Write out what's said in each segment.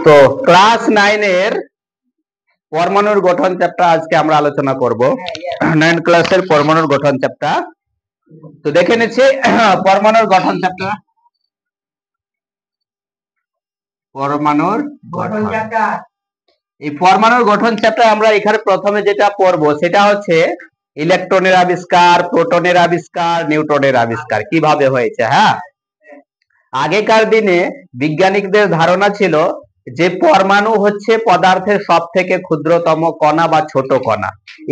তো ক্লাস 9 এর পরমাণুর গঠন চ্যাপ্টার আজকে আমরা আলোচনা করব। 9 ক্লাসের পরমাণুর গঠন চ্যাপ্টার। তো দেখে নিচ্ছি পরমাণুর গঠন চ্যাপ্টার। পরমাণুর গঠন চ্যাপ্টার, এই পরমাণুর গঠন চ্যাপ্টার আমরা এখানে প্রথমে যেটা পড়বো সেটা হচ্ছে ইলেকট্রনের আবিষ্কার, প্রোটনের আবিষ্কার, নিউট্রনের আবিষ্কার কিভাবে হয়েছে। হ্যাঁ, আগেকার দিনে বিজ্ঞানীদের ধারণা ছিল যে পরমাণু হচ্ছে পদার্থের সব থেকে ক্ষুদ্রতম কণা বা ছোট কণা,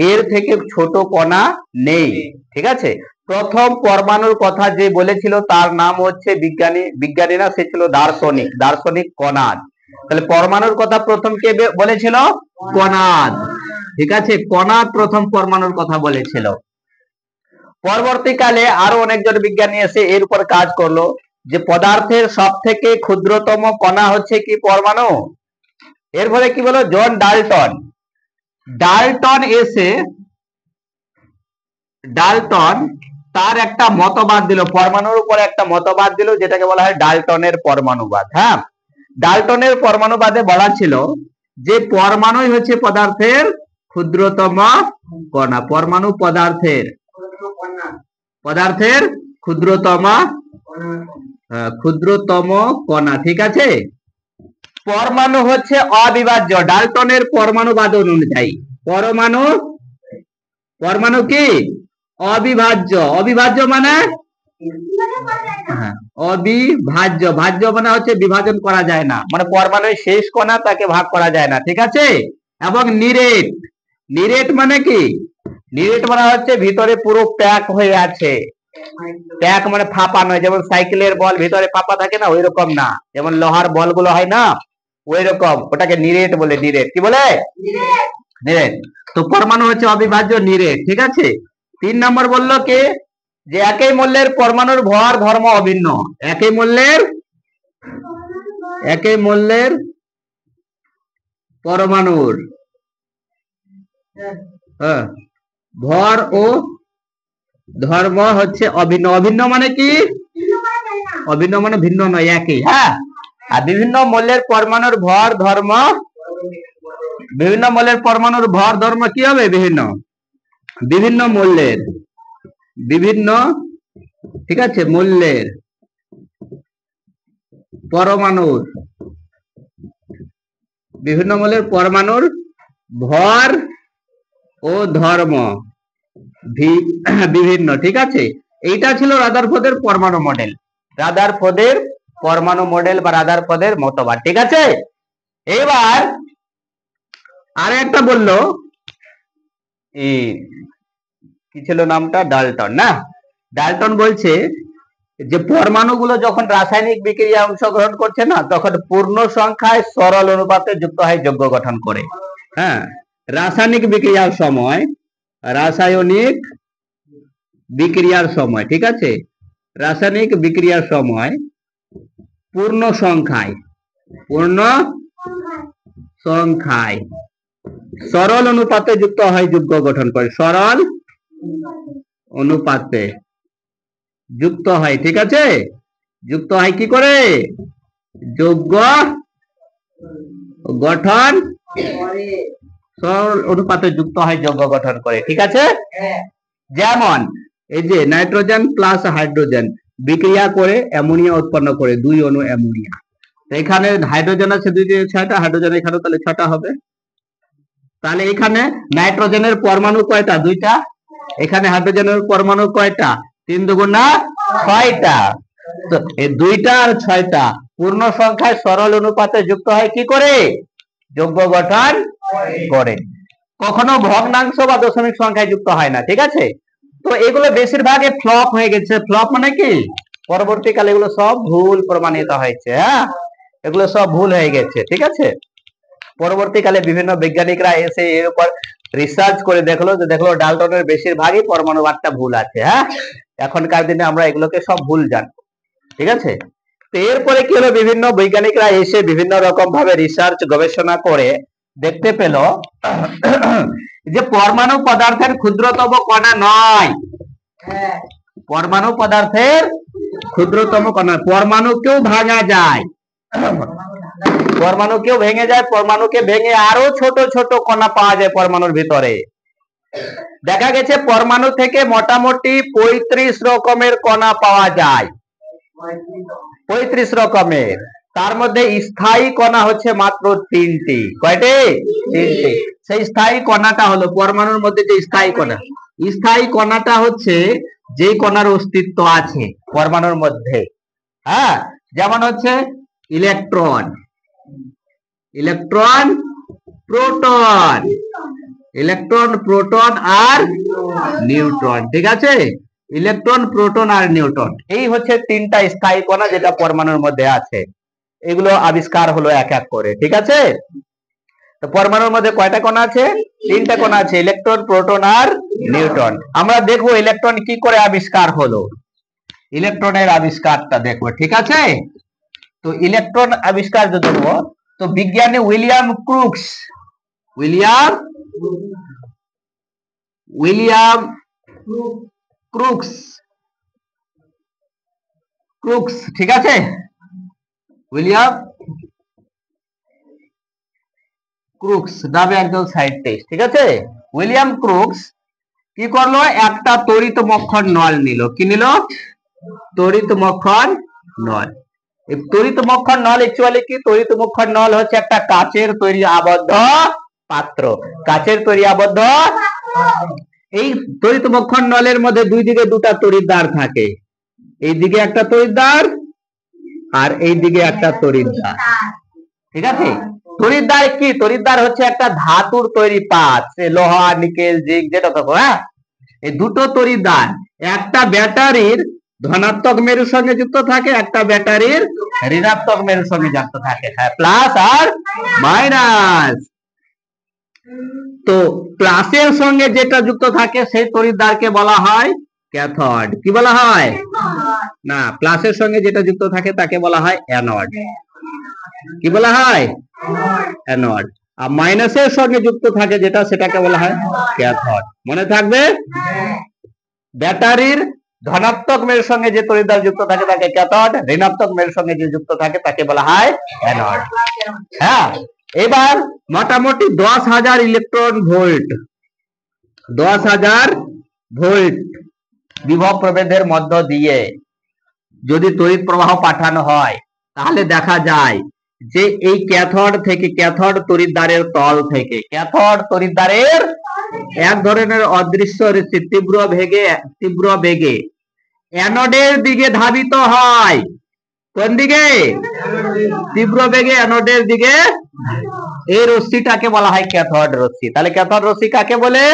এর থেকে ছোট কণা নেই। ঠিক আছে, প্রথম পরমাণুর কথা যে বলেছিল তার নাম হচ্ছে বিজ্ঞানীরা সে ছিল দার্শনিক কনাদ। তাহলে পরমাণুর কথা প্রথম কে বলেছিল? কনাদ। ঠিক আছে, কনাদ প্রথম পরমাণুর কথা বলেছিল। পরবর্তীকালে আরো অনেকজন বিজ্ঞানী এসে এর উপর কাজ করলো যে পদার্থের সব থেকে ক্ষুদ্রতম কণা হচ্ছে কি? পরমাণু। এর ফলে কি বলো? জন ডাল্টন এসে তার একটা মতবাদ দিল, পরমাণুর উপর একটা মতবাদ দিল যেটাকে বলা হয় ডাল্টনের পরমাণুবাদ। হ্যাঁ, ডাল্টনের পরমাণুবাদে বলা ছিল যে পরমাণুই হচ্ছে পদার্থের ক্ষুদ্রতম কণা। পরমাণু পদার্থের ক্ষুদ্রতম কণা। ঠিক আছে, পরমাণু হচ্ছে অবিভাজ্য। ডাল্টনের পরমাণুবাদ অনুযায়ী পরমাণু কি? অবিভাজ্য মানে ভাজ্য মানে হচ্ছে বিভাজন করা যায় না, মানে পরমাণুর শেষ কণা তাকে ভাগ করা যায় না। ঠিক আছে, এবং নিরেট মানে কি? নিরেট মানে হচ্ছে ভিতরে পুরো প্যাক হয়ে আছে। প্যাক মানে ফাঁপা নয়, যেমন সাইকেলের বল ভিতরে ফাঁপা থাকে না, ওই রকম না। যেমন লোহার বল গুলো হয় না, ওই রকম, ওটাকে নিরেট বলে। কি বলে? নিরেট। তো পরমাণু হচ্ছে অবিভাজ্য, নিরেট। ঠিক আছে, 3 নম্বর বললো কে? যে একই মূল্যের পরমাণুর ভর ধর্ম অভিন্ন। একই মূল্যের পরমাণুর ভর ও ধর্ম হচ্ছে অভিন্ন। অভিন্ন মানে কি? অভিন্ন মানে ভিন্ন নয়, একই। হ্যাঁ, আর বিভিন্ন মূল্যের পরমাণুর ভর ধর্ম কি হবে? বিভিন্ন মূল্যের ঠিক আছে, মূল্যের পরমাণুর বিভিন্ন মূল্যের পরমাণুর ভর ও ধর্ম বিভিন্ন। ঠিক আছে, এইটা ছিল রাদারফোর্ডের পরমাণু মডেল। বা রাদারফোর্ডের মতবাদ। ঠিক আছে, এবার আর একটা বললো, কি ছিল নামটা? ডাল্টন। না, ডাল্টন বলছে যে পরমাণুগুলো যখন রাসায়নিক বিক্রিয়া অংশগ্রহণ করছে না, তখন পূর্ণ সংখ্যায় সরল অনুপাতে যুক্ত হয় যোগ্য গঠন করে। হ্যাঁ, রাসায়নিক বিক্রিয়ার সময় ঠিক আছে, রাসায়নিক বিক্রিয়ার সময় পূর্ণ সংখ্যায় সরল অনুপাতে যুক্ত হয় যোগ্য গঠন করে। সরল অনুপাতে যুক্ত হয়। ঠিক আছে, যুক্ত হয় কি করে? যোগ্য গঠন, সরল অনুপাতে যুক্ত হয় যোগ্য গঠন করে। ঠিক আছে, যেমন এই যে নাইট্রোজেন প্লাস হাইড্রোজেন বিক্রিয়া করে অ্যামোনিয়া উৎপন্ন করে, 2 অণু অ্যামোনিয়া। এখানে হাইড্রোজেন আছে 6টা, হাইড্রোজেন এখানে তাহলে 6টা হবে। তাহলে এখানে নাইট্রোজেনের পরমাণু কয়টা? 2টা। এখানে হাইড্রোজেনের পরমাণু কয়টা? 3 দুগুণা 6টা। তো এই 2টা আর 6টা পূর্ণ সংখ্যায় সরল অনুপাতে যুক্ত হয় কি করে? যোগ্য গঠন করে। কখনো ভগ্নাংশ বা দশমিক সংখ্যায় যুক্ত হয় না। ঠিক আছে, তো এগুলো বেশিরভাগই ফ্লপ হয়ে গেছে। ফ্লপ মানে কি? পরবর্তীকালে এগুলো সব ভুল প্রমাণিত হয়েছে। হ্যাঁ, এগুলো সব ভুল হয়ে গেছে। ঠিক আছে, পরবর্তীকালে বিভিন্ন বৈজ্ঞানিকরা এসে এর উপর রিসার্চ করে দেখলো ডাল্টনের বেশিরভাগই পরমাণুবাদটা ভুল আছে। হ্যাঁ, এখনকার দিনে আমরা এগুলোকে সব ভুল জানবো। ঠিক আছে, তো এরপরে কি হলো? বিভিন্ন বৈজ্ঞানিকরা এসে বিভিন্ন রকম ভাবে রিসার্চ গবেষণা করে দেখতে পেল যে পরমাণু পদার্থের ক্ষুদ্রতম কণা নয়। পরমাণু পদার্থের ক্ষুদ্রতম কণা। পরমাণুকেও ভাঙা যায়, পরমাণুকেও ভেঙে যায়, পরমাণুকে ভেঙে আরো ছোট ছোট কণা পাওয়া যায় পরমাণুর ভিতরে। দেখা গেছে পরমাণু থেকে মোটামুটি 35 রকমের কণা পাওয়া যায়, 35 রকমের। তার মধ্যে স্থায়ী কণা হচ্ছে মাত্র 3টি। কয়টি? 3টি। সেই স্থায়ী কণাটা হলো পরমাণুর মধ্যে যে স্থায়ী কণা, স্থায়ী কণাটা হচ্ছে যে কণার অস্তিত্ব আছে পরমাণুর মধ্যে। হ্যাঁ, যেমন হচ্ছে electron, electron, proton, electron, proton আর নিউট্রন। ঠিক আছে, ইলেকট্রন, প্রোটন আর নিউট্রন, এই হচ্ছে 3টা স্থায়ী কণা যেটা পরমাণুর মধ্যে আছে। এগুলো আবিষ্কার হলো এক এক করে। ঠিক আছে, তো পরমাণুর মধ্যে কয়টা কণা আছে? 3টা কণা আছে, ইলেকট্রন, প্রোটন আর নিউট্রন। আমরা দেখবো ইলেকট্রন কি করে আবিষ্কার হলো, ইলেকট্রনের আবিষ্কারটা দেখবো। ঠিক আছে, তো ইলেকট্রন আবিষ্কার যদি দেখবো, তো বিজ্ঞানী উইলিয়াম ক্রুক্স, উইলিয়াম ক্রুক্স, ক্রুক্স, ঠিক আছে, উইলিয়াম ক্রুক্স নামে একজন সায়েন্টিস্ট। ঠিক আছে, উইলিয়াম ক্রুক্স কি করলো, একটা তড়িৎ-মক্ষণ নল নিল। কি নিল? তড়িৎ-মক্ষণ নল। এই তড়িৎ-মক্ষণ নল অ্যাকচুয়ালি কি, তড়িৎ-মক্ষণ নল হচ্ছে একটা কাচের তৈরি আবদ্ধ পাত্র, কাচের তৈরি আবদ্ধ। এই তড়িৎ-মক্ষণ নলের মধ্যে দুই দিকে দুটা তড়িৎদ্বার থাকে, এই দিকে একটা তড়িৎদ্বার আর এই দিকে একটা তড়িৎদ্বার। ঠিক আছে, তড়িৎদ্বার কি, তড়িৎদ্বার হচ্ছে একটা ধাতুর তৈরি পাত, সে লোহা, নিকেল, জিঙ্ক যেটা থাকো। হ্যাঁ, এই দুটো তড়িৎদ্বার একটা ব্যাটারির ধনাত্মক মেরুর সঙ্গে যুক্ত থাকে, একটা ব্যাটারির ঋণাত্মক মেরুর সঙ্গে যুক্ত থাকে। হ্যাঁ, প্লাস আর মাইনাস। তো প্লাসের সঙ্গে যেটা যুক্ত থাকে সেই তড়িৎদ্বারকে বলা হয় ক্যাথোড। কি বলা হয়? না, প্লাসের সঙ্গে যেটা যুক্ত থাকে তাকে বলা হয় অ্যানোড। কি বলা হয়? অ্যানোড। আর মাইনাসের সঙ্গে যুক্ত থাকে যেটা, সেটাকে বলা হয় ক্যাথোড। মনে থাকবে, ব্যাটারির ধনাত্মক মেরুর সঙ্গে যে তড়িৎদ্বার যুক্ত থাকে তাকে ক্যাথোড, ঋণাত্মক মেরুর সঙ্গে যে যুক্ত থাকে তাকে বলা হয় অ্যানোড। হ্যাঁ, এবার মোটামুটি 10,000 ইলেকট্রন ভোল্ট, 10,000 ভোল্ট বিভব প্রভেদের মধ্য দিয়ে যদি তড়িৎ প্রবাহ পাঠানো হয়, তাহলে দেখা যায় যে এই ক্যাথোড থেকে, ক্যাথোড তড়িৎদ্বারের তল থেকে, ক্যাথোড তড়িৎদ্বারের এক ধরনের অদৃশ্য রশ্মি তীব্র বেগে অ্যানোডের দিকে ধাবিত হয়। কোন দিকে? তীব্র বেগে অ্যানোডের দিকে। এই রশ্মিটাকে বলা হয় ক্যাথোড রশ্মি। তাহলে ক্যাথোড রশ্মি কাকে বলে?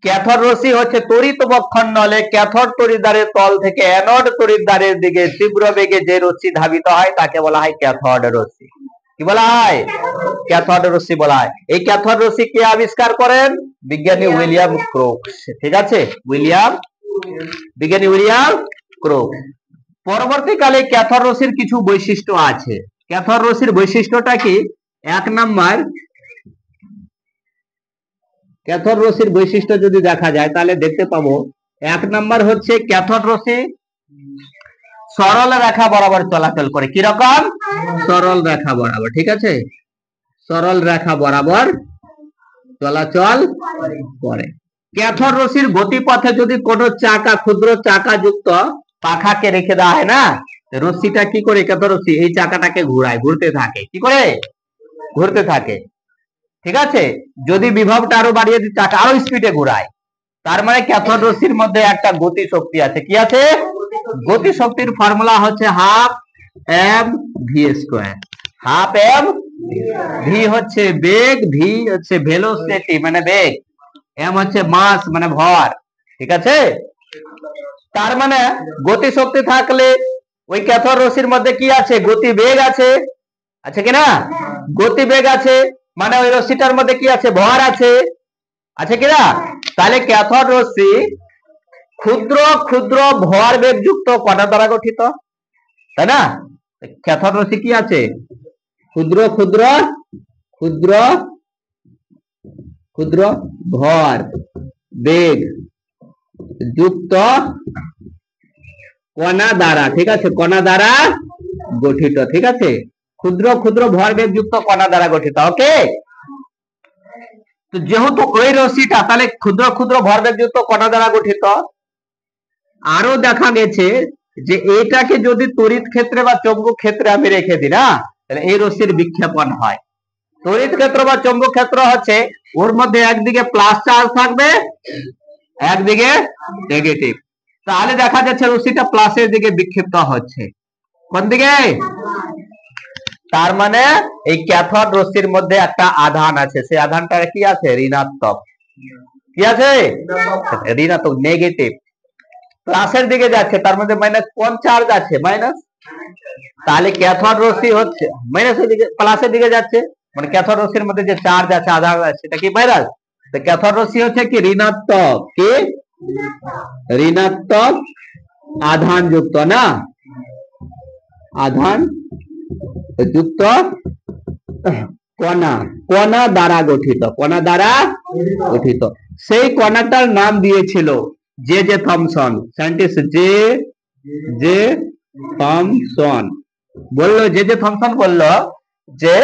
ক্যাথোড রশ্মি হচ্ছে তড়িৎ-মক্ষণ নলে ক্যাথোড তড়িৎদ্বারের তল থেকে অ্যানোড তড়িৎদ্বারের দিকে তীব্র বেগে যে রশ্মি ধাবিত হয় তাকে বলা হয় ক্যাথোড রশ্মি। কি বলা হয়? ক্যাথোড রশ্মি বলা হয়। এই ক্যাথোড রশ্মি কে আবিষ্কার করেন? বিজ্ঞানী উইলিয়াম ক্রুক্স। ঠিক আছে, বিজ্ঞানী উইলিয়াম ক্রুক্স। পরবর্তীকালে ক্যাথোড রশ্মির কিছু বৈশিষ্ট্য আছে। ক্যাথোড রশ্মির বৈশিষ্ট্যটা কি? এক নাম্বার, ক্যাথোড রশ্মির বৈশিষ্ট্য যদি দেখা যায় তাহলে দেখতে পাবো, এক নাম্বার হচ্ছে ক্যাথোড রশ্মি সরল রেখা বরাবর চলাচল করে। কি রকম? সরল রেখা বরাবর। ঠিক আছে, সরল রেখা বরাবর চলাচল করে। ক্যাথোড রশ্মির গতিপথে যদি কোনো চাকা, ক্ষুদ্র চাকা যুক্ত পাখাকে রেখে দেওয়া হয় না, রশ্মিটা কি করে, ক্যাথোড রশ্মি এই চাকাটাকে ঘুরায়, ঘুরতে থাকে। কি করে? ঘুরতে থাকে। ঠিক আছে, যদি বিভবটা আরো বাড়িয়ে দিই, চাকা আরো স্পিডে ঘুরায়। তার মানে ক্যাথোড রশ্মির মধ্যে একটা গতি শক্তি আছে। কি আছে? গতি শক্তির ফর্মুলা হচ্ছে half M V square. Half M V হচ্ছে বেগ, ভি হচ্ছে ভেলোসিটি মানে বেগ, এম হচ্ছে মাস মানে ভর। ঠিক আছে, তার মানে গতি শক্তি থাকলে ওই ক্যাথোড রশ্মির মধ্যে কি আছে? গতি বেগ আছে। আছে কিনা? গতি বেগ আছে মানে ওই রশ্মিটার মধ্যে কি আছে? ভর আছে। আছে কিনা? তাহলে ক্যাথোড রশ্মি ক্ষুদ্র ক্ষুদ্র ভর বেগ যুক্ত কণা দ্বারা গঠিত, তাই না? ক্যাথোড রশ্মি কি আছে? ক্ষুদ্র ক্ষুদ্র ক্ষুদ্র ক্ষুদ্র ভর বেগ যুক্ত কণা দ্বারা, ঠিক আছে, কণা দ্বারা গঠিত। ঠিক আছে, ক্ষুদ্র ক্ষুদ্র ভরবেগ যুক্ত কণা দ্বারা গঠিত। ওকে, তো যেহেতু ওই রশ্মিটা তাহলে ক্ষুদ্র ক্ষুদ্র ভরবেগ যুক্ত কণা দ্বারা গঠিত, আরো দেখা গেছে যে এটাকে যদি তড়িৎ ক্ষেত্রে বা চৌম্বক ক্ষেত্রে আমি রেখে দিই না, তাহলে এই রশ্মির বিক্ষেপণ হয়। তড়িৎ ক্ষেত্র বা চৌম্বক ক্ষেত্র হচ্ছে ওর মধ্যে একদিকে প্লাস চার্জ থাকবে, একদিকে নেগেটিভ। তাহলে দেখা যাচ্ছে রশ্মিটা প্লাসের দিকে বিক্ষিপ্ত হচ্ছে। কোন দিকে? তার মানে এই ক্যাথোড রশ্মির মধ্যে একটা আধান আছে, সেই আধানটা কি আছে? ঋণাত্মক। কি আছে? ঋণাত্মক, নেগেটিভ। প্লাসের দিকে যাচ্ছে, তার মধ্যে মাইনাস কোন চার্জ আছে? মাইনাস। তাহলে ক্যাথোড রশ্মি হচ্ছে মাইনাসের দিকে, প্লাসের দিকে যাচ্ছে, মানে ক্যাথোড রশ্মির মধ্যে যে চার্জ আছে, আধান আছে, সেটা কি মাইনাস। তো ক্যাথোড রশ্মি হচ্ছে কি? ঋণাত্মক। কি? ঋণাত্মক আধান যুক্ত না, আধান যুক্ত কণা, কণা দ্বারা গঠিত, কণা দ্বারা গঠিত। সেই কণাটার নাম দিয়েছিল J J Thomson, scientist J J Thomson বললো, জে জে থমসন বললো যে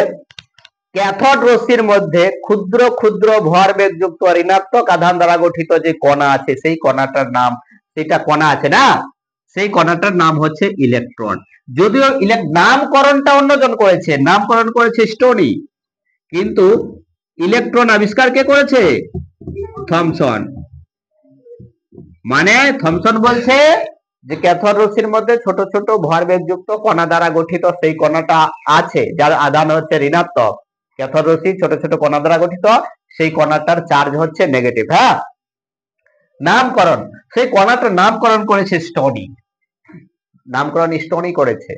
ক্যাথোড রশ্মির মধ্যে ক্ষুদ্র ক্ষুদ্র ভরবেগ যুক্ত ঋণাত্মক আধান দ্বারা গঠিত যে কণা আছে, সেই কণাটার নাম, সেটা কণা আছে না, সেই কণাটার নাম হচ্ছে ইলেকট্রন। যদিও নামকরণটা অন্যজন করেছে, নামকরণ করেছে স্টোনি, কিন্তু ইলেকট্রন আবিষ্কার কে করেছে? থমসন। মানে থমসন বলছে যে ক্যাথোড রশ্মির মধ্যে ছোট ছোট ভরবেগ যুক্ত কণা দ্বারা গঠিত সেই কণাটা আছে, যার আধান হচ্ছে ঋণাত্মক। ক্যাথোড রশ্মি ছোট ছোট কণা দ্বারা গঠিত, সেই কণাটার চার্জ হচ্ছে নেগেটিভ। হ্যাঁ, নামকরণ, সেই কণাটার নামকরণ করেছে স্টোনি, নামকরণ স্টোনি করেছে।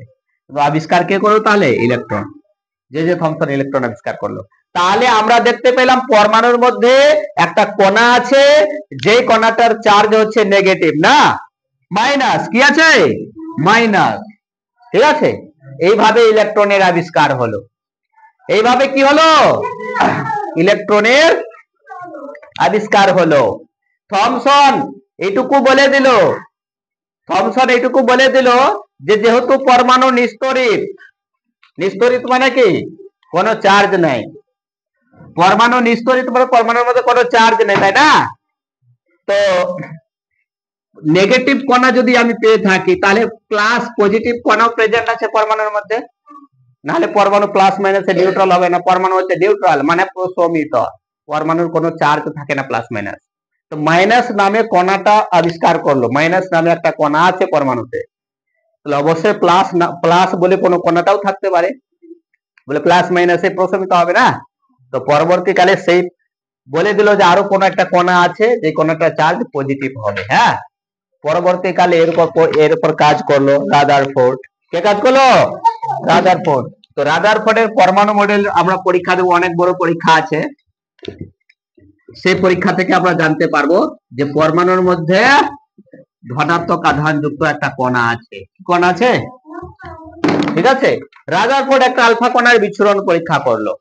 আবিষ্কার কে করলো তাহলে? ইলেকট্রন। যে যে থমসন ইলেকট্রন আবিষ্কার করলো। তাহলে আমরা দেখতে পেলাম পরমাণুর মধ্যে একটা কণা আছে, যে কণাটার চার্জ হচ্ছে নেগেটিভ না মাইনাস। কি আছে? মাইনাস। ঠিক আছে, এইভাবে ইলেকট্রনের আবিষ্কার হলো। এইভাবে কি হলো? ইলেকট্রনের আবিষ্কার হলো। থমসন এইটুকু বলে দিল, থমসন এইটুকু বলে দিল যে যেহেতু পরমাণু নিস্তড়িত, নিস্তড়িত মানে কি? কোনো চার্জ নাই। পরমাণু নিস্তড়িত মানে পরমাণুর মধ্যে কোনো চার্জ নেই, তাই না? তো নেগেটিভ কণা যদি আমি পেয়ে থাকি, তাহলে প্লাস পজিটিভ কণাও প্রেজেন্ট আছে পরমাণুর মধ্যে, নাহলে পরমাণু প্লাস মাইনাসে নিউট্রাল হবে না। পরমাণু হচ্ছে নিউট্রাল মানে প্রশমিত, পরমাণুর কোনো চার্জ থাকে না প্লাস মাইনাস। তো মাইনাস নামে কণাটা আবিষ্কার করলো, মাইনাস নামে একটা কণা আছে পরমাণুতে, তাহলে অবশ্যই প্লাস না, প্লাস বলে কোনো কণাটাও থাকতে পারে, বলে প্লাস মাইনাসে প্রশমিত হবে না। তো পরবর্তীকালে সেই বলে দিল যে আরো কোনো একটা কণা আছে, যে কণাটা চার্জ পজিটিভ হবে। হ্যাঁ, পরবর্তীকালে এর উপর কাজ করলো রাদারফোর্ড। কে কাজ করলো? রাদারফোর্ড। তো রাদারফোর্ডের পরমাণু মডেল আমরা পরীক্ষা দেবো, অনেক বড় পরীক্ষা আছে, সেই পরীক্ষা থেকে আমরা জানতে পারবো যে পরমাণুর মধ্যে ধনাত্মক আধান যুক্ত একটা কণা আছে। কণা আছে, ঠিক আছে। রাদারফোর্ড একটা আলফা কণার বিচ্ছুরণ পরীক্ষা করলো।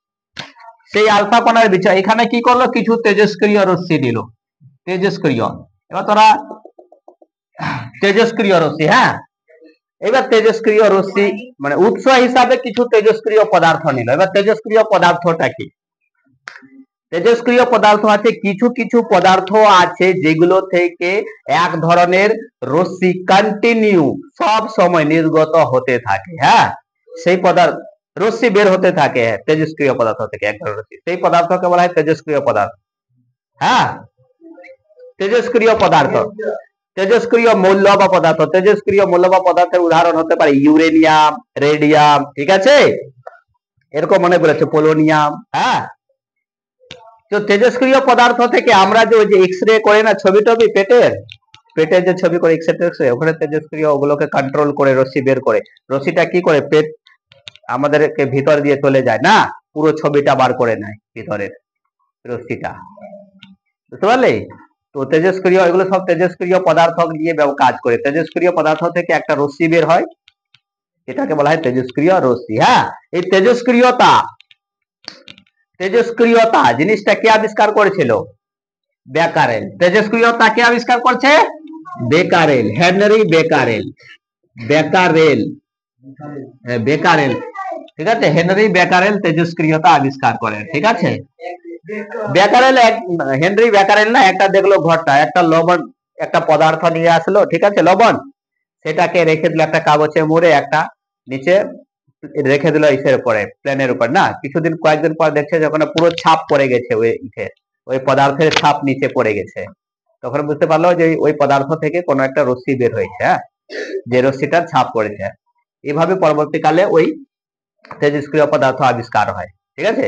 সেই আলফা কণার বিচ্ছুরণ, এখানে কি করলো? কিছু তেজস্ক্রিয় রশ্মি দিল, তেজস্ক্রিয়। এবার তোরা তেজস্ক্রিয় রশ্মি, হ্যাঁ, এবার তেজস্ক্রিয় রশ্মি মানে উৎস হিসাবে কিছু তেজস্ক্রিয় পদার্থ নিল। এবার তেজস্ক্রিয় পদার্থটা কি? তেজস্ক্রিয় পদার্থ আছে, কিছু কিছু পদার্থ আছে যেগুলো থেকে এক ধরনের রশ্মি কন্টিনিউ সব সময় নির্গত হতে থাকে। হ্যাঁ, সেই পদার্থ রশ্মি বের হতে থাকে তেজস্ক্রিয় পদার্থ থেকে এক ধরনের রশ্মি, সেই পদার্থকে বলা হয় তেজস্ক্রিয় পদার্থ। হ্যাঁ, তেজস্ক্রিয় পদার্থ, তেজস্ক্রিয় মৌল বা পদার্থ। তেজস্ক্রিয় মৌল বা পদার্থের উদাহরণ হতে পারে ইউরেনিয়াম, রেডিয়াম, ঠিক আছে, এরকম মনে করেছে পোলোনিয়াম। হ্যাঁ, তো তেজস্ক্রিয় পদার্থ থেকে আমরা যে ওই যে এক্স রে করে না ছবি টবি, পেটের যে ছবি করে এক্স রে, ওখানে তেজস্ক্রিয় ওগুলোকে কন্ট্রোল করে রশ্মি বের করে, রশ্মিটা কি করে পেট আমাদেরকে ভিতর দিয়ে চলে যায় না, পুরো ছবিটা বার করে নেয় ভিতরের রশ্মিটা, বুঝতে পারলে? তো তেজস্ক্রিয়, এগুলো সব তেজস্ক্রিয় পদার্থ নিয়ে কাজ করে। তেজস্ক্রিয় পদার্থ থেকে একটা রশ্মি বের হয়, এটাকে বলা হয় তেজস্ক্রিয় রশ্মি। হ্যাঁ, এই তেজস্ক্রিয়তা, তেজস্ক্রিয়তা জিনিসটা কে আবিষ্কার করেছিল? বেকারেল। তেজস্ক্রিয়তা কে আবিষ্কার করছে? Becquerel, Henry Becquerel. Becquerel, Becquerel ঠিক আছে, হেনরি বেকারেল তেজস্ক্রিয়তা আবিষ্কার করেন। ঠিক আছে, হেনরি বেকারেল না একটা দেখলো ঘরটা, একটা লবণ, একটা পদার্থ নিয়ে আসলো, ঠিক আছে, লবণ, সেটাকে রেখে দিল একটা কাগজে মুড়ে, একটা নিচে রেখে দিল ইসের উপরে, প্লেনের উপর না, কিছুদিন কয়েকদিন পর দেখছে যখন পুরো ছাপ পড়ে গেছে ওই ইটের, ওই পদার্থের ছাপ নিচে পড়ে গেছে, তখন বুঝতে পারলো যে ওই পদার্থ থেকে কোনো একটা রশ্মি বের হয়েছে, হ্যাঁ, যে রশ্মিটার ছাপ পড়েছে। এভাবে পরবর্তীকালে ওই তেজস্ক্রিয় পদার্থ আবিষ্কার হয়। ঠিক আছে,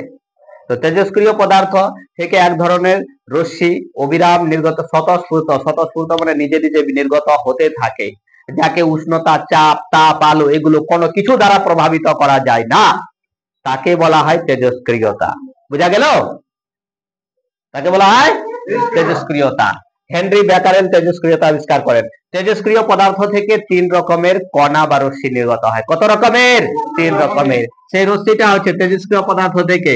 তো তেজস্ক্রিয় পদার্থ থেকে এক ধরনের রশ্মি অবিরাম নির্গত, স্বতঃস্ফূর্ত, স্বতঃস্ফূর্ত মানে নিজে নিজে নির্গত হতে থাকে, যাকে উষ্ণতা, চাপ, তাপ, আলো এগুলো কোনো কিছু দ্বারা প্রভাবিত করা যায় না, তাকে বলা হয় তেজস্ক্রিয়তা। বুঝা গেল? তাকে বলা হয় তেজস্ক্রিয়তা। হেনরি বেকারেল তেজস্ক্রিয়তা আবিষ্কার করেন। তেজস্ক্রিয় পদার্থ থেকে 3 রকমের কণা বা রশ্মি নির্গত হয়। কত রকমের? 3 রকমের। সেই রশ্মিটা হচ্ছে তেজস্ক্রিয় পদার্থ থেকে,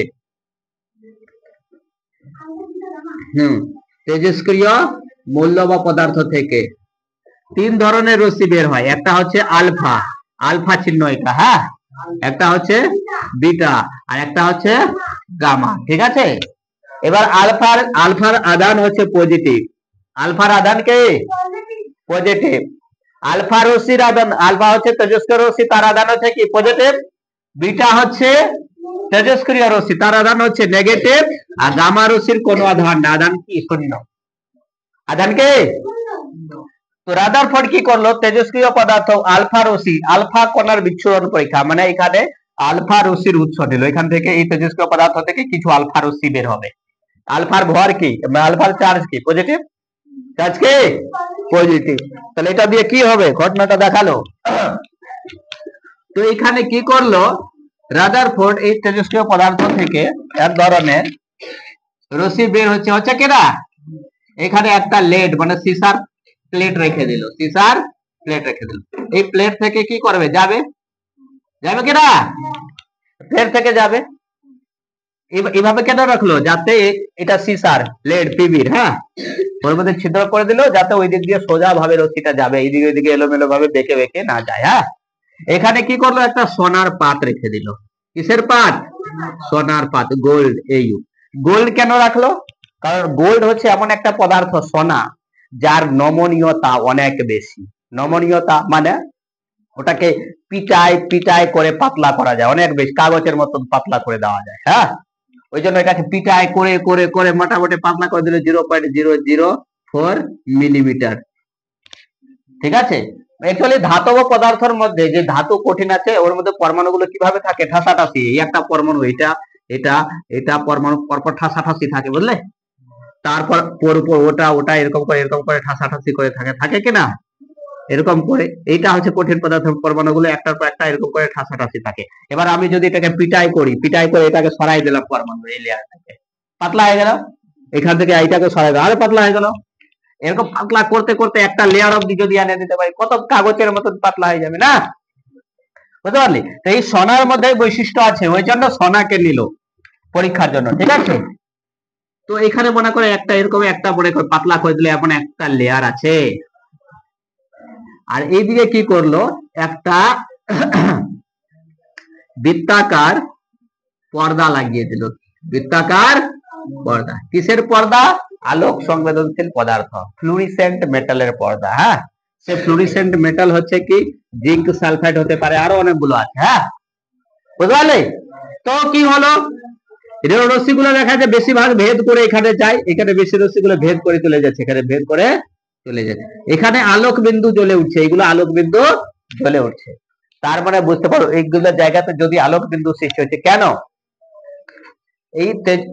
তেজস্ক্রিয় মৌল বা পদার্থ থেকে 3 ধরনের রশ্মি বের হয়। একটা হচ্ছে আলফা, আলফা চিহ্ন এটা, হ্যাঁ, একটা হচ্ছে বিটা, আর একটা হচ্ছে গামা। ঠিক আছে, এবার আলফার আধান হচ্ছে পজিটিভ, আলফার আধান কে পজিটিভ, আলফা রশ্মির আধান, আলফা হচ্ছে তেজস্ক্রিয় রশ্মি, তার আধান হচ্ছে কি পজিটিভ, বিটা হচ্ছে তেজস্ক্রিয় রশ্মি, তার আধান হচ্ছে নেগেটিভ, আর গামা রশ্মির কোনো আধান না, আধান কি শূন্য, আধান কে। তো রাদারফোর্ড কি করলো, তেজস্ক্রিয় পদার্থ আলফা রশ্মি, আলফা কণার বিচ্ছুরণ পরীক্ষা, মানে এখানে আলফা রশ্মির উৎস নিল, এখান থেকে এই তেজস্ক্রিয় পদার্থ থেকে কিছু আলফা রশ্মি বের হবে। আলফার ভর কি, আলফার চার্জ কি পজিটিভ, চার্জ কি পজিটিভ, তাহলে এটা দিয়ে কি হবে, ঘটনাটা দেখালো। তো এখানে কি করলো রাদারফোর্ড, এই তেজস্ক্রিয় পদার্থ থেকে এক ধরনের রশ্মি বের হচ্ছে কেনা, এখানে একটা লেড মানে সিসার প্লেট রেখে দিল, সিসার প্লেট রেখে দিল, এই প্লেট থেকে কি করবে, যাবে কিনা, প্লেট থেকে যাবে। এইভাবে কেন রাখলো, যাতে এটা সিসার লেড পিবির, হ্যাঁ, ওর মধ্যে ছিদ্র করে দিল, যাতে ওই দিক দিয়ে সোজা ভাবে রশ্মিটা যাবে, এইদিকে ওইদিকে এলোমেলো ভাবে বেঁকে বেঁকে না যায়। হ্যাঁ, এখানে কি করলো, একটা সোনার পাত রেখে দিল। কিসের পাত? সোনার পাত, গোল্ড। এইউ গোল্ড কেন রাখলো, কারণ গোল্ড হচ্ছে এমন একটা পদার্থ, সোনা, যার নমনীয়তা অনেক বেশি। নমনীয়তা মানে ওটাকে পিটায় পিটায় করে পাতলা করা যায়, অনেক বেশি, কাগজের মতন পাতলা করে দেওয়া যায়। হ্যাঁ, ওই জন্য এটাকে পিটায় করে করে করে মোটামুটি পাতলা করে দিল 0.004 মিলিমিটার। ঠিক আছে, অ্যাকচুয়ালি ধাতব পদার্থের মধ্যে যে ধাতু কঠিন আছে, ওর মধ্যে পরমাণুগুলো কিভাবে থাকে, ঠাসাঠাসি, এই একটা পরমাণু, এটা এটা এটা পরমাণু পরপর ঠাসাঠাসি থাকে, বুঝলে, তারপর ওটা এরকম করে ঠাসাঠাসি করে থাকে কিনা, এরকম করে, এইটা হচ্ছে কঠিন পদার্থের পরমাণুগুলো একটার পর একটা এরকম করে ঠাসাঠাসি থাকে। এবার আমি যদি এটাকে পিটাই করে এটাকে সরাই দিলাম, পরমাণু এই লেয়ার থেকে পাতলা হয়ে গেল, এখান থেকে এইটাকে সরাই দিলাম, আরো পাতলা হয়ে গেল, এরকম পাতলা করতে করতে একটা লেয়ার অব্দি যদি এনে দিতে পারি, কত কাগজের মতন পাতলা হয়ে যাবে না, বুঝতে পারলি। তো এই সোনার মধ্যে বৈশিষ্ট্য আছে, ওই জন্য সোনাকে নিল পরীক্ষার জন্য। ঠিক আছে, তো এখানে মনে করে একটা এরকম একটা মনে করে পাতলা করে দিলে এমন একটা লেয়ার আছে, আর এইদিকে কি করলো, একটা বৃত্তাকার পর্দা লাগিয়ে দিল, বৃত্তাকার পর্দা। কিসের পর্দা? আলোক সংবেদনশীল পদার্থ, ফ্লুরিসেন্ট মেটালের পর্দা। হ্যাঁ, সে ফ্লুরিসেন্ট মেটাল হচ্ছে কি, জিঙ্ক সালফাইড হতে পারে, আরো অনেকগুলো আছে। হ্যাঁ, বুঝতে পারলে। তো কি হলো, রশ্মিগুলো দেখা যায় বেশিরভাগ ভেদ করে এখানে যায়, এখানে বেশি রশ্মিগুলো ভেদ করে চলে যাচ্ছে, এখানে ভেদ করে চলে যাচ্ছে, এখানে আলোক বিন্দু জ্বলে উঠছে, এইগুলো আলোক বিন্দু জ্বলে উঠছে। তার মানে বুঝতে পারো এইগুলো জায়গাতে যদি আলোক বিন্দু সৃষ্টি হচ্ছে কেন,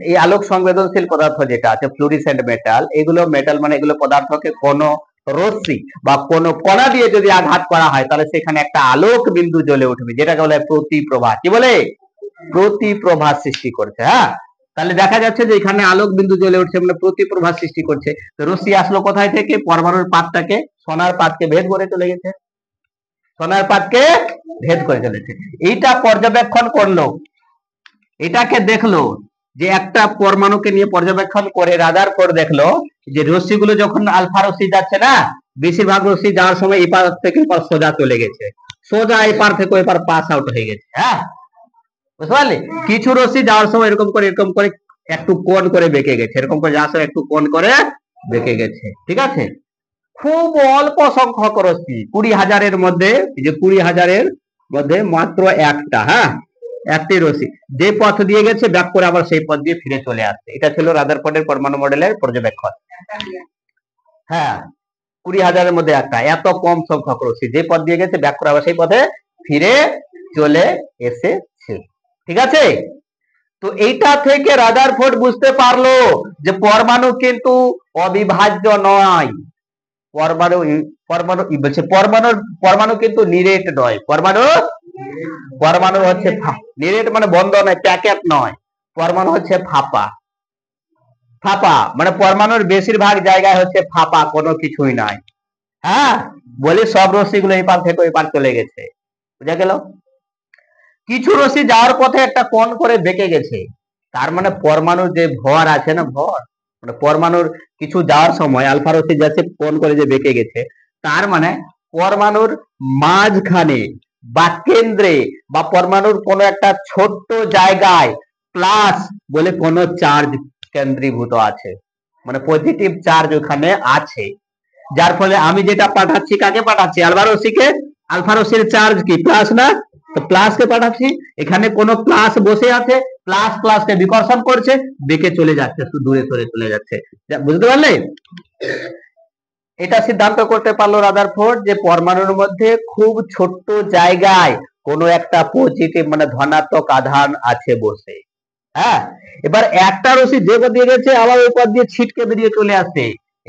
এই আলোক সংবেদনশীল পদার্থ যেটা আছে ফ্লুরিসেন্ট মেটাল, এগুলো মেটাল মানে এগুলো পদার্থকে কোন রশ্মি বা কোন কণা দিয়ে যদি আঘাত করা হয়, তাহলে সেখানে একটা আলোক বিন্দু জ্বলে উঠবে, যেটাকে বলে প্রতিপ্রভা। কি বলে? প্রতিপ্রভা সৃষ্টি করছে। হ্যাঁ, তাহলে দেখা যাচ্ছে যে এখানে আলোক বিন্দু জ্বলে উঠছে, মানে প্রতিপ্রভা সৃষ্টি করছে। তো রশ্মি আসলো কোথায় থেকে? পরমাণুর পাতটাকে, সোনার পাতকে ভেদ করে চলে গেছে, সোনার পাতকে ভেদ করে চলেছে। এইটা পর্যবেক্ষণ করলো, এটাকে দেখলো যে একটা পরমাণুকে নিয়ে পর্যবেক্ষণ করে রাদারফোর্ড দেখলো যে রশ্মিগুলো যখন আলফা রশ্মি যাচ্ছে না, বেশিরভাগ রশ্মি যাওয়ার সময় এপার থেকে এপার সোজা চলে গেছে, সোজা এপার থেকে এপার পাস আউট হয়ে গেছে। হ্যাঁ, বুঝতে পারলি? কিছু রশ্মি যাওয়ার সময় এরকম করে একটু কোণ করে বেঁকে গেছে, এরকম করে যাওয়ার সময় একটু কোণ করে বেঁকে গেছে, ঠিক আছে। খুব অল্প সংখ্যক রশ্মি, 20,000-এর মধ্যে, এই যে 20,000-এর মধ্যে মাত্র একটা, হ্যাঁ, একটি রশ্মি যে পথ দিয়ে গেছে ব্যাক করে আবার সেই পথ দিয়ে ফিরে চলে আসছে। এটা ছিল রাদারফোর্ডের পরমাণু মডেলের পর্যবেক্ষণ। হ্যাঁ, 20,000-এর মধ্যে একটা, এত কম সংখ্যক রশ্মি যে পথ দিয়ে গেছে ব্যাক করে আবার সেই পথে ফিরে চলে এসেছে, ঠিক আছে। তো এইটা থেকে রাদারফোর্ড বুঝতে পারলো যে পরমাণু কিন্তু অবিভাজ্য নয়, পরমাণু পরমাণু বলছে পরমাণু কিন্তু নিরেট নয়, পরমাণু হচ্ছে নিরেট মানে বন্ধ নয়, প্যাকেট নয়, পরমাণু হচ্ছে ফাঁপা, মানে পরমাণুর বেশিরভাগ জায়গায় হচ্ছে ফাঁপা, কোনো কিছুই নাই। হ্যাঁ, বলি সব রশ্মিগুলো এই পার থেকে ওই পার চলে গেছে, বুঝা গেল। কিছু রশ্মি যাওয়ার পথে একটা কোণ করে বেঁকে গেছে, তার মানে পরমাণুর যে ভর আছে না, ভর মানে পরমাণুর কিছু যাওয়ার সময় আলফা রশ্মি যাচ্ছে কোণ করে যে বেঁকে গেছে, তার মানে পরমাণুর মাঝখানে বা কেন্দ্রে বা পরমাণুর কোনো একটা ছোট্ট জায়গায় প্লাস বলে কোনো চার্জ কেন্দ্রীভূত আছে, মানে পজিটিভ চার্জ ওখানে আছে, যার ফলে আমি যেটা পাঠাচ্ছি, কাকে পাঠাচ্ছি? আলফা রশ্মিকে। আলফা রশ্মির চার্জ কি? প্লাস না, তো প্লাস কে পাঠাচ্ছি, এখানে কোনো প্লাস বসে আছে, প্লাস প্লাসকে বিকর্ষণ করছে, বেঁকে চলে যাচ্ছে, দূরে সরে চলে যাচ্ছে, বুঝতে পারলে? এটা সিদ্ধান্ত করতে পারলো রাদারফোর্ড যে পরমাণুর মধ্যে খুব ছোট্ট জায়গায় কোনো একটা পজিটিভ মানে ধনাত্মক আধান আছে বসে। হ্যাঁ, এবার একটা রশ্মি যে পথ দিয়ে গেছে আবার ওই পথ দিয়ে ছিটকে বেরিয়ে চলে আসছে,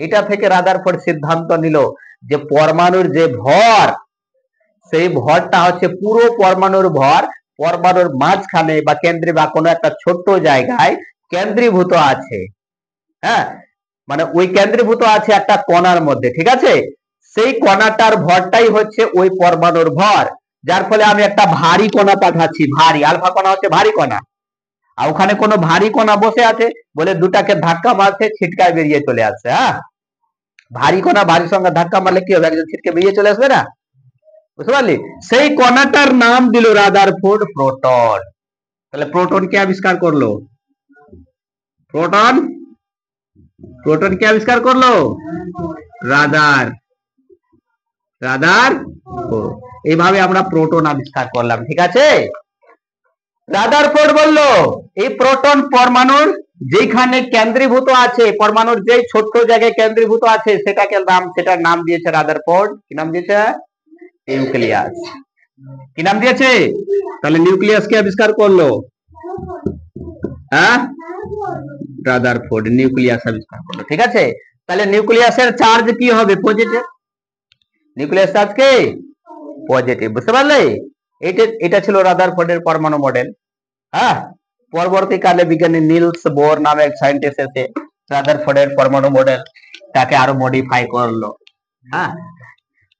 এটা থেকে রাদারফোর্ড সিদ্ধান্ত নিল যে পরমাণুর যে ভর, সেই ভরটা হচ্ছে পুরো পরমাণুর ভর পরমাণুর মাঝখানে বা কেন্দ্রে বা কোনো একটা ছোট্ট জায়গায় কেন্দ্রীভূত আছে। হ্যাঁ, মানে ওই কেন্দ্রীভূত আছে একটা কণার মধ্যে, ঠিক আছে। সেই কণাটার ভরটাই হচ্ছে ওই পরমাণুর ভর, যার ফলে আমি একটা ভারী কণা পাঠাচ্ছি, ভারী আলফা কণা হচ্ছে ভারী কণা, আর ওখানে কোনো ভারী কণা বসে আছে বলে দুটাকে ধাক্কা মারছে, ছিটকায় বেরিয়ে চলে আসছে। হ্যাঁ, ভারী কণা ভারীর সঙ্গে ধাক্কা মারলে কি হবে? একজন ছিটকে বেরিয়ে চলে আসবে না, বুঝতে পারলি? সেই কণাটার নাম দিল রাদারফোর্ড প্রোটন। তাহলে প্রোটন কে আবিষ্কার করলো? প্রোটন কে আবিষ্কার করলো? রাদারফোর্ড। এইভাবে আমরা প্রোটন আবিষ্কার করলাম, ঠিক আছে। রাদারফোর্ড বলল এই প্রোটন পরমাণুর যেখানে কেন্দ্রীভূত আছে, পরমাণুর যে ছোট্ট জায়গায় কেন্দ্রীভূত আছে সেটার নাম দিয়েছে রাদারফোর্ড। কি নাম দিয়েছে? নিউক্লিয়াস। কি নাম দিয়েছে? তাহলে নিউক্লিয়াস কে আবিষ্কার করলো? হ্যাঁ, রাদারফোর্ড নিউক্লিয়াস আবিষ্কার করলো, ঠিক আছে। তাহলে নিউক্লিয়াসের চার্জ কি হবে? পজিটিভ। নিউক্লিয়াস চার্জ কি? পজিটিভ, বুঝতে পারলে? এটা ছিল রাদারফোর্ডের পরমাণু মডেল। হ্যাঁ, পরবর্তীকালে বিজ্ঞানী নিলস বোর নামে এক সায়েন্টিস্ট এসে রাদারফোর্ডের পরমাণু মডেল তাকে আরো মডিফাই করলো। হ্যাঁ,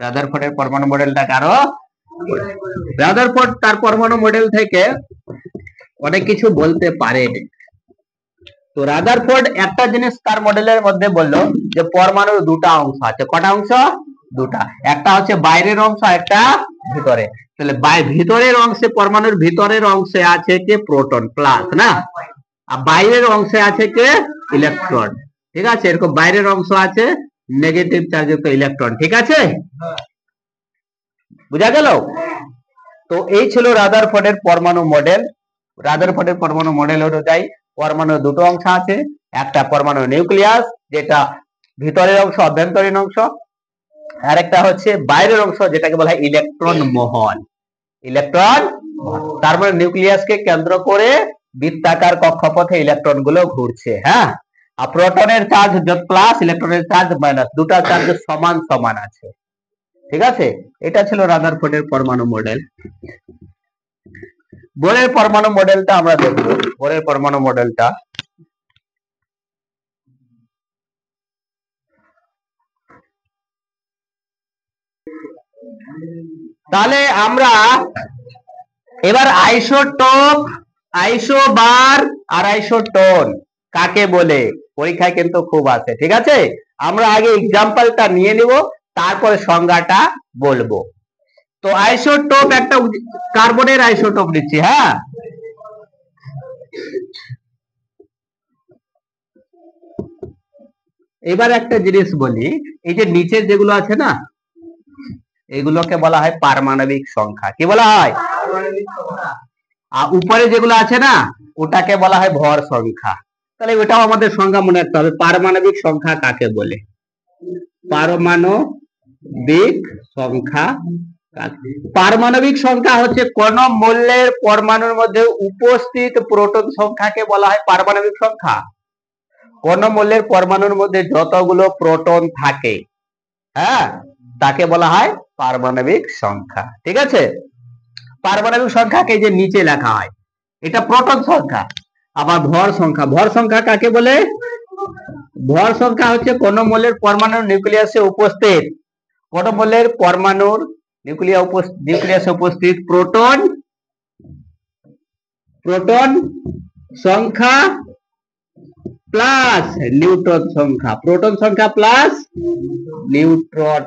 রাদারফোর্ডের পরমাণু মডেলটাকে আরো, রাদারফোর্ড তার পরমাণু মডেল থেকে অনেক কিছু বলতে পারেন। তো রাদারফোর্ড একটা জিনিস তার মডেলের মধ্যে বললো যে পরমাণুর দুটা অংশ আছে। কটা অংশ? দুটা, একটা হচ্ছে বাইরের অংশ, একটা ভিতরে। তাহলে ভিতরের অংশে, পরমাণুর ভিতরের অংশে আছে কে? প্রোটন, প্লাস না, আর বাইরের অংশে আছে কে? ইলেকট্রন, ঠিক আছে। এরকম বাইরের অংশ আছে নেগেটিভ চার্জযুক্ত ইলেকট্রন, ঠিক আছে, বুঝা গেল? তো এই ছিল রাদারফোর্ডের পরমাণু মডেল। রাদারফোর্ডের পরমাণু মডেল অনুযায়ী পরমাণুর দুটো অংশ আছে, একটা পরমাণু নিউক্লিয়াস যেটা ভিতরের অংশ, অভ্যন্তরীণ অংশ, আর একটা হচ্ছে বাইরের অংশ যেটাকে বলা হয় ইলেকট্রন মহল। তার মানে নিউক্লিয়াসকে কেন্দ্র করে বৃত্তাকার কক্ষপথে ইলেকট্রন গুলো ঘুরছে। হ্যাঁ, আর প্রোটনের চার্জ প্লাস, ইলেকট্রনের চার্জ মাইনাস, দুটা চার্জ সমান সমান আছে, ঠিক আছে। এটা ছিল রাদারফোর্ডের পরমাণু মডেল। বোরের পরমাণু মডেলটা আমরা দেখব। বোরের পরমাণু মডেলটা তাহলে আমরা এবার আইসোটোপ, আইসোবার আর আইসোটোন কাকে বলে পরীক্ষায় কিন্তু খুব আসে, ঠিক আছে। আমরা আগে এক্সাম্পলটা নিয়ে নিব, তারপরে সংজ্ঞাটা বলবো। তো আইসোটোপ, একটা কার্বনের আইসোটোপ নিচ্ছি। হ্যাঁ, এবার একটা জিনিস বলি, এই যে নিচের যেগুলো আছে না, এগুলোকে বলা হয় পারমাণবিক সংখ্যা। কি বলা হয়? আর উপরে যেগুলো আছে না, ওটাকে বলা হয় ভর সংখ্যা। তাহলে ওটাও আমাদের সংখ্যা মনে রাখতে হবে। পারমাণবিক সংখ্যা কাকে বলে? পারমাণবিক সংখ্যা। পারমাণবিক সংখ্যা হচ্ছে কোন মৌলের পরমাণুর মধ্যে উপস্থিত প্রোটন সংখ্যাকে বলা হয় পারমাণবিক সংখ্যা। কোন মৌলের পরমাণুর মধ্যে যতগুলো প্রোটন থাকে, হ্যাঁ, তাকে বলা হয় পারমাণবিক সংখ্যা। ঠিক আছে? পারমাণবিক সংখ্যাকে যে নিচে লেখা হয়, এটা প্রোটন সংখ্যা। আবার ভর সংখ্যা, ভর সংখ্যা কাকে বলে? ভর সংখ্যা হচ্ছে কোন মৌলের পরমাণুর নিউক্লিয়াসে উপস্থিত, কোন মৌলের পরমাণুর নিউক্লিয়াসে উপস্থিত প্রোটন সংখ্যা প্লাস নিউট্রন সংখ্যা। প্রোটন সংখ্যা প্লাস নিউট্রন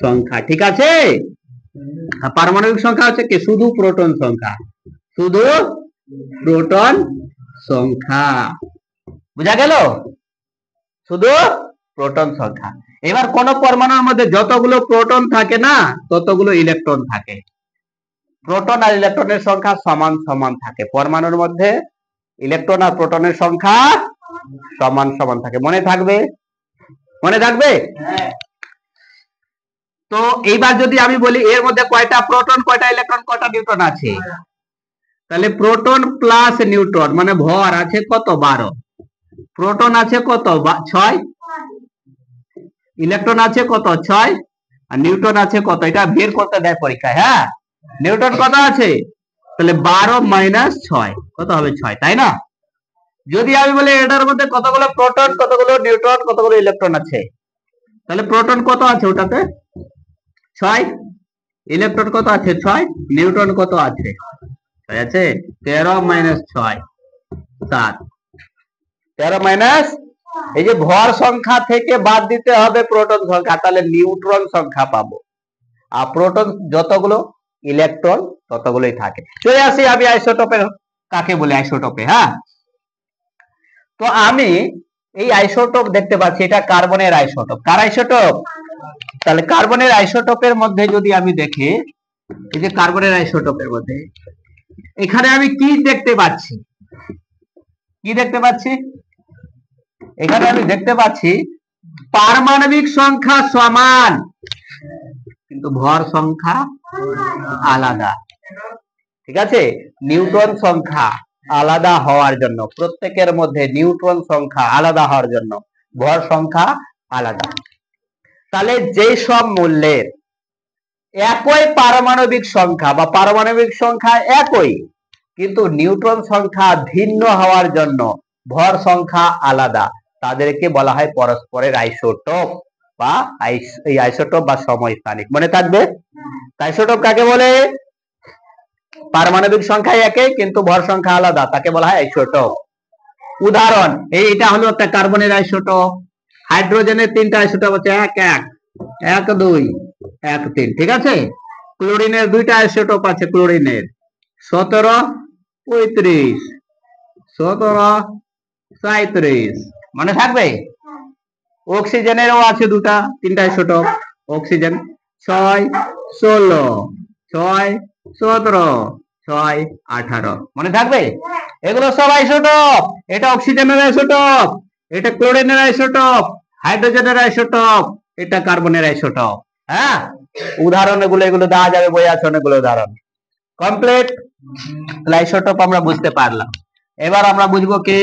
সংখ্যা। ঠিক আছে? পারমাণবিক সংখ্যা হচ্ছে কি? শুধু প্রোটন সংখ্যা, শুধু প্রোটন সংখ্যা। বুঝা গেল? শুধু প্রোটন সংখ্যা। এবার কোন পরমাণুর মধ্যে যতগুলো প্রোটন থাকে না, ততগুলো ইলেকট্রন থাকে। প্রোটন আর ইলেকট্রনের সংখ্যা সমান সমান থাকে। পরমাণুর মধ্যে ইলেকট্রন আর প্রোটনের সংখ্যা সমান সমান থাকে। মনে থাকবে? মনে থাকবে? তো এইবার যদি আমি বলি এর মধ্যে কয়টা প্রোটন, কয়টা ইলেকট্রন, কয়টা নিউট্রন আছে, তাহলে প্রোটন প্লাস নিউট্রন মানে ভর আছে কত? 12। প্রোটন আছে কত? 6। ইলেকট্রন আছে কত? 6। আর নিউট্রন আছে কত? এটা বের করতে দেয় পরীক্ষায়। হ্যাঁ, নিউটন কত আছে? তাহলে 12 মাইনাস 6 কত হবে? 6, তাই না? যদি আমি বলি এটার মধ্যে কতগুলো প্রোটন, কতগুলো নিউট্রন, কতগুলো ইলেকট্রন আছে, তাহলে প্রোটন কত আছে ওটাতে? 6। ইলেকট্রন কত আছে? 6। নিউট্রন কত আছে? 6 আছে। 13 মাইনাস 6 7। 13 মাইনাস, এই যে ভর সংখ্যা থেকে বাদ দিতে হবে প্রোটন সংখ্যা, তাহলে নিউট্রন সংখ্যা পাবো। আর প্রোটন যতগুলো, ইলেকট্রন ততগুলোই থাকে। চলে আসি আমি আইসোটোপের কাকে বলে, আইসোটোপে। হ্যাঁ, তো আমি এই আইসোটোপ দেখতে পাচ্ছি, এটা কার্বনের আইসোটোপ। কার আইসোটোপ? তাহলে কার্বনের আইসোটোপের মধ্যে যদি আমি দেখি, এই যে কার্বনের আইসোটোপের মধ্যে এখানে আমি কি দেখতে পাচ্ছি? কি দেখতে পাচ্ছি? এখানে আমি দেখতে পাচ্ছি পারমাণবিক সংখ্যা সমান, কিন্তু ভর সংখ্যা আলাদা। ঠিক আছে? নিউট্রন সংখ্যা আলাদা হওয়ার জন্য, প্রত্যেকের মধ্যে নিউট্রন সংখ্যা আলাদা হওয়ার জন্য ভর সংখ্যা আলাদা। তাহলে যে সব মূল্যের একই পারমাণবিক সংখ্যা বা পারমাণবিক সংখ্যা একই, কিন্তু নিউট্রন সংখ্যা ভিন্ন হওয়ার জন্য ভর সংখ্যা আলাদা, তাদেরকে বলা হয় পরস্পরের আইসোটোপ বা এই আইসোটোপ বা সমস্থানিক। মনে থাকবে? আইসোটোপ কাকে বলে? পারমাণবিক সংখ্যা একই কিন্তু ভর সংখ্যা আলাদা, তাকে বলা হয় আইসোটোপ। উদাহরণ, এইটা হলো একটা কার্বনের আইসোটোপ। হাইড্রোজেনের 3টা আইসোটোপ আছে, 1 1 1 2 1 3। ঠিক আছে? ক্লোরিনের 2টা আইসোটোপ আছে, ক্লোরিনের 17 35 17 37। মনে থাকবে? অক্সিজেনেরও আছে 3টা আইসোটোপ। অক্সিজেন 6 16 6 17 6 18। মনে থাকবে? এগুলো সব আইসোটোপ। এটা অক্সিজেনের আইসোটোপ, এটা ক্লোরিনের আইসোটোপ, হাইড্রোজেনের আইসোটোপ, এটা কার্বনের আইসোটোপ। হ্যাঁ, উদাহরণ এগুলো দেওয়া যাবে, বই আছে অনেকগুলো উদাহরণ। কমপ্লিট? আইসোটোপ আমরা বুঝতে পারলাম। এবার আমরা বুঝবো কি?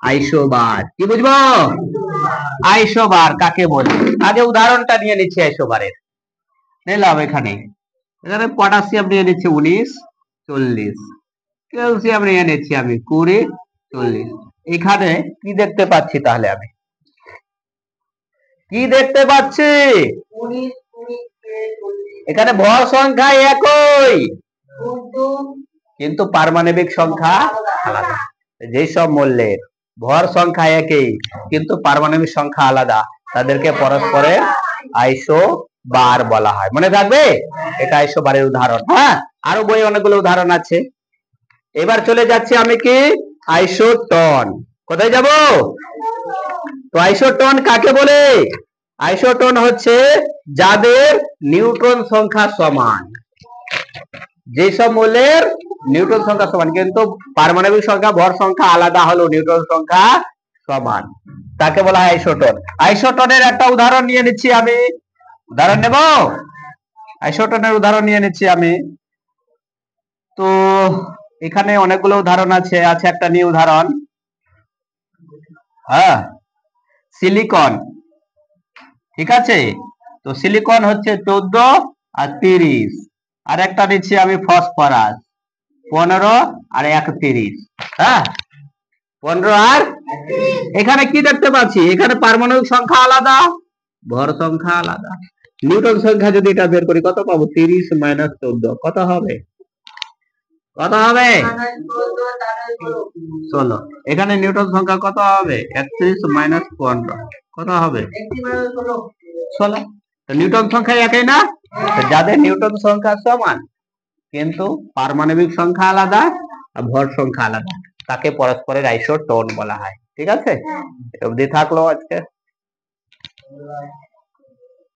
আইসোবার। কি বুঝবো? আইসোবার কাকে বলে। আগে উদাহরণটা নিয়ে নিচ্ছি আইসোবারের। নিলাম এখানে পটাশিয়াম নিয়ে নিচ্ছি 19 40, ক্যালসিয়াম নিয়ে নিচ্ছি আমি 20 40। এখানে কি দেখতে পাচ্ছি? তাহলে আমি কি দেখতে পাচ্ছি? এখানে ভর সংখ্যা একই কিন্তু পারমাণবিক সংখ্যা আলাদা। যেসব মৌলের ভর সংখ্যা একই কিন্তু পারমাণবিক সংখ্যা আলাদা, তাদেরকে পরস্পরের আইসোবার বলা হয়। মনে থাকবে? এটা আইসোবারের উদাহরণ। হ্যাঁ, আরো বই অনেকগুলো উদাহরণ আছে। এবার চলে যাচ্ছি আমি কি আইসোটন। কোথায় যাব? তো আইসোটন কাকে বলে? আইসোটন হচ্ছে যাদের নিউট্রন সংখ্যা সমান, যেসব মৌলের নিউট্রন সংখ্যা সমান কিন্তু পারমাণবিক সংখ্যা ভর সংখ্যা আলাদা হলেও নিউট্রন সংখ্যা সমান, তাকে বলা হয় আইসোটন। আইসোটনের একটা উদাহরণ নিয়ে নিচ্ছি আমি, উদাহরণ নেব, আইসোটনের উদাহরণ নিয়ে নিচ্ছি আমি। তো এখানে অনেকগুলো উদাহরণ আছে, একটা নিয়ে উদাহরণ, হ্যাঁ, সিলিকন। ঠিক আছে, তো সিলিকন হচ্ছে 14 আর 30। আর একটা নিচ্ছি আমি ফসফরাস 15 আর 31। হ্যাঁ, 15 আর এখানে কি দেখতে পাচ্ছি? এখানে পারমাণবিক সংখ্যা আলাদা, ভর সংখ্যা আলাদা। নিউটন সংখ্যা যদি এটা বের করি কত পাবো? 30 মাইনাস 14 কত হবে? কত হবে? 16। এখানে নিউটন সংখ্যা কত হবে? 31 মাইনাস 15 কত হবে? 16। তো নিউটন সংখ্যা একই না? যাদের নিউটন সংখ্যা সমান কিন্তু পারমাণবিক সংখ্যা আলাদা আর ভর সংখ্যা আলাদা, তাকে পরস্পরের আইসোটোন বলা হয়। ঠিক আছে, অবধি থাকলো আজকে।